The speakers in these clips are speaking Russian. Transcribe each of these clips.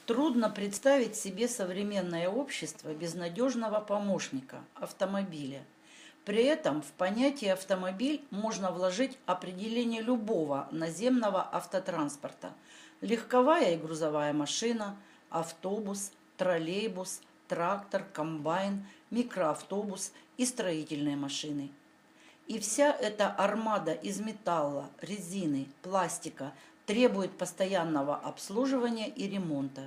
Трудно представить себе современное общество без надежного помощника – автомобиля. При этом в понятие «автомобиль» можно вложить определение любого наземного автотранспорта – легковая и грузовая машина, автобус, троллейбус, трактор, комбайн, микроавтобус и строительные машины. И вся эта армада из металла, резины, пластика требует постоянного обслуживания и ремонта.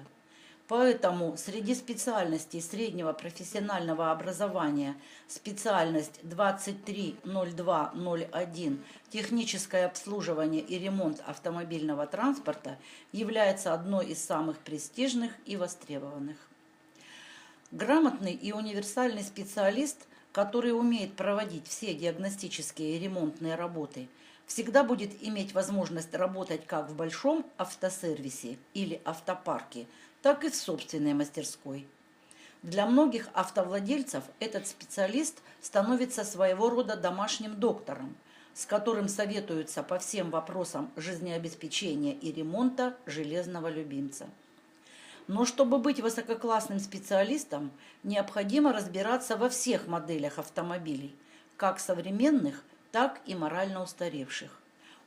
Поэтому среди специальностей среднего профессионального образования специальность 230201 «Техническое обслуживание и ремонт автомобильного транспорта» является одной из самых престижных и востребованных. Грамотный и универсальный специалист, который умеет проводить все диагностические и ремонтные работы, всегда будет иметь возможность работать как в большом автосервисе или автопарке, так и в собственной мастерской. Для многих автовладельцев этот специалист становится своего рода домашним доктором, с которым советуются по всем вопросам жизнеобеспечения и ремонта железного любимца. Но чтобы быть высококлассным специалистом, необходимо разбираться во всех моделях автомобилей, как современных, так и морально устаревших.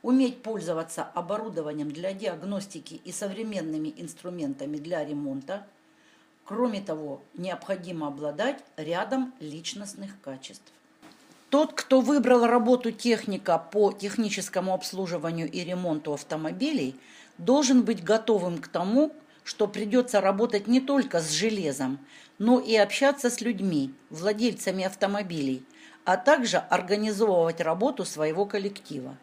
Уметь пользоваться оборудованием для диагностики и современными инструментами для ремонта. Кроме того, необходимо обладать рядом личностных качеств. Тот, кто выбрал работу техника по техническому обслуживанию и ремонту автомобилей, должен быть готовым к тому, что придется работать не только с железом, но и общаться с людьми, владельцами автомобилей, а также организовывать работу своего коллектива.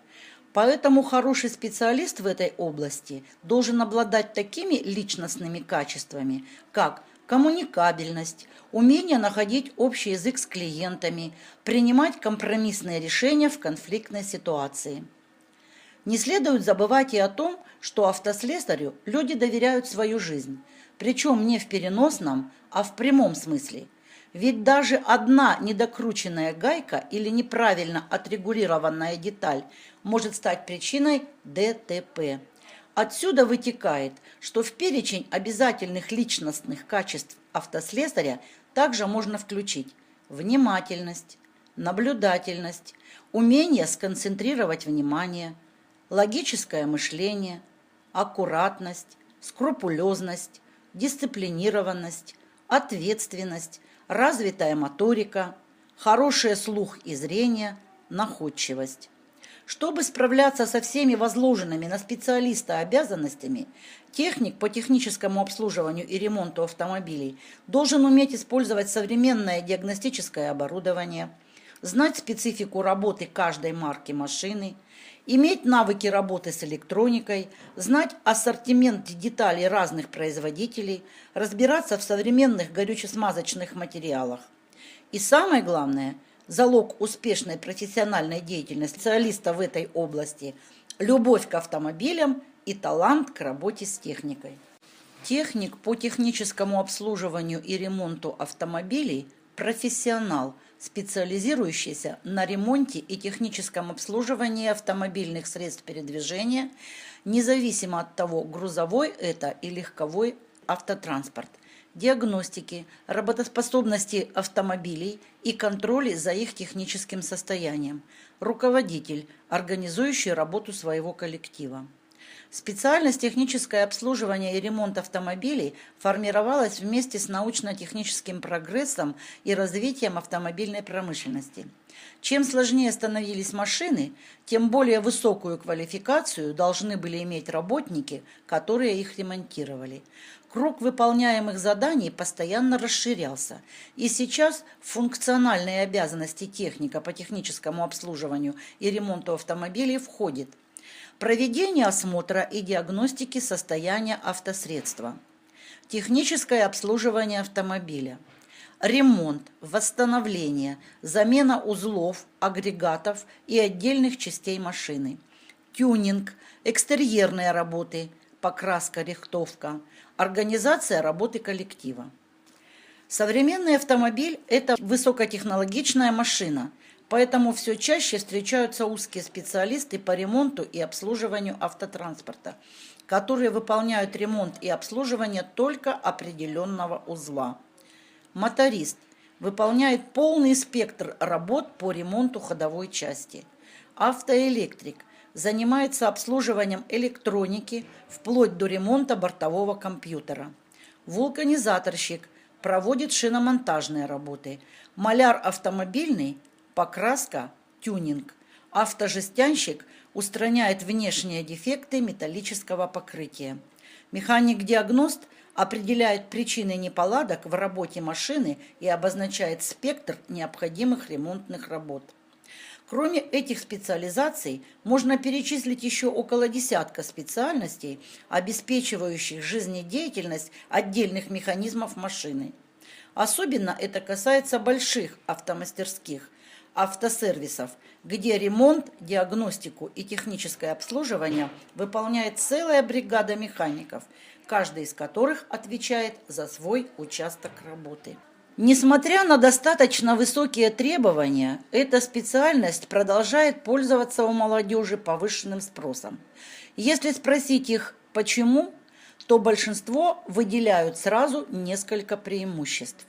Поэтому хороший специалист в этой области должен обладать такими личностными качествами, как коммуникабельность, умение находить общий язык с клиентами, принимать компромиссные решения в конфликтной ситуации. Не следует забывать и о том, что автослесарю люди доверяют свою жизнь, причем не в переносном, а в прямом смысле. Ведь даже одна недокрученная гайка или неправильно отрегулированная деталь может стать причиной ДТП. Отсюда вытекает, что в перечень обязательных личностных качеств автослесаря также можно включить внимательность, наблюдательность, умение сконцентрировать внимание, логическое мышление, аккуратность, скрупулезность, дисциплинированность, ответственность, развитая моторика, хороший слух и зрение, находчивость. Чтобы справляться со всеми возложенными на специалиста обязанностями, техник по техническому обслуживанию и ремонту автомобилей должен уметь использовать современное диагностическое оборудование, знать специфику работы каждой марки машины, иметь навыки работы с электроникой, знать ассортимент деталей разных производителей, разбираться в современных горюче-смазочных материалах. И самое главное, залог успешной профессиональной деятельности специалиста в этой области – любовь к автомобилям и талант к работе с техникой. Техник по техническому обслуживанию и ремонту автомобилей – профессионал, специализирующийся на ремонте и техническом обслуживании автомобильных средств передвижения, независимо от того, грузовой это и легковой автотранспорт, диагностики, работоспособности автомобилей и контроля за их техническим состоянием, руководитель, организующий работу своего коллектива. Специальность техническое обслуживание и ремонт автомобилей формировалась вместе с научно-техническим прогрессом и развитием автомобильной промышленности. Чем сложнее становились машины, тем более высокую квалификацию должны были иметь работники, которые их ремонтировали. Круг выполняемых заданий постоянно расширялся, и сейчас в функциональные обязанности техника по техническому обслуживанию и ремонту автомобилей входит проведение осмотра и диагностики состояния автосредства, техническое обслуживание автомобиля, ремонт, восстановление, замена узлов, агрегатов и отдельных частей машины, тюнинг, экстерьерные работы, покраска, рихтовка, организация работы коллектива. Современный автомобиль – это высокотехнологичная машина, поэтому все чаще встречаются узкие специалисты по ремонту и обслуживанию автотранспорта. которые выполняют ремонт и обслуживание только определенного узла. Моторист выполняет полный спектр работ по ремонту ходовой части. Автоэлектрик занимается обслуживанием электроники вплоть до ремонта бортового компьютера. Вулканизаторщик проводит шиномонтажные работы. Маляр автомобильный – покраска, тюнинг. Автожестянщик устраняет внешние дефекты металлического покрытия. Механик-диагност определяет причины неполадок в работе машины и обозначает спектр необходимых ремонтных работ. Кроме этих специализаций, можно перечислить еще около десятка специальностей, обеспечивающих жизнедеятельность отдельных механизмов машины. Особенно это касается больших автомастерских, автосервисов, где ремонт, диагностику и техническое обслуживание выполняет целая бригада механиков, каждый из которых отвечает за свой участок работы. Несмотря на достаточно высокие требования, эта специальность продолжает пользоваться у молодежи повышенным спросом. Если спросить их «почему?», то большинство выделяют сразу несколько преимуществ.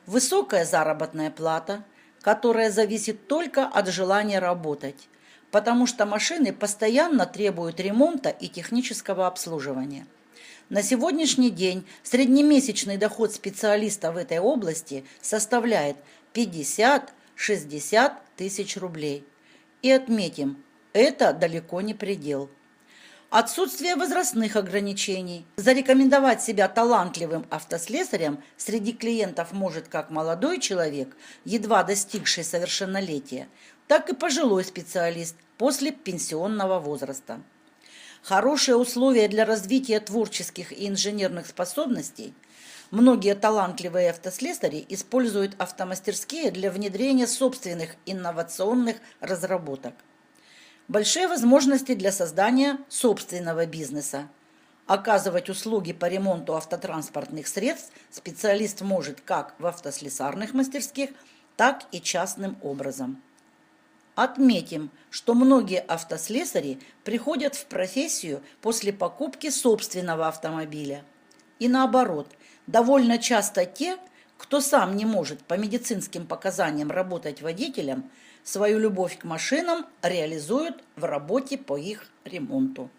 Высокая заработная плата, которая зависит только от желания работать, потому что машины постоянно требуют ремонта и технического обслуживания. На сегодняшний день среднемесячный доход специалиста в этой области составляет 50-60 тысяч рублей. И отметим, это далеко не предел. Отсутствие возрастных ограничений. Зарекомендовать себя талантливым автослесарем среди клиентов может как молодой человек, едва достигший совершеннолетия, так и пожилой специалист после пенсионного возраста. Хорошие условия для развития творческих и инженерных способностей. Многие талантливые автослесари используют автомастерские для внедрения собственных инновационных разработок. Большие возможности для создания собственного бизнеса. Оказывать услуги по ремонту автотранспортных средств специалист может как в автослесарных мастерских, так и частным образом. Отметим, что многие автослесари приходят в профессию после покупки собственного автомобиля. И наоборот, довольно часто те, кто сам не может по медицинским показаниям работать водителем, свою любовь к машинам реализуют в работе по их ремонту.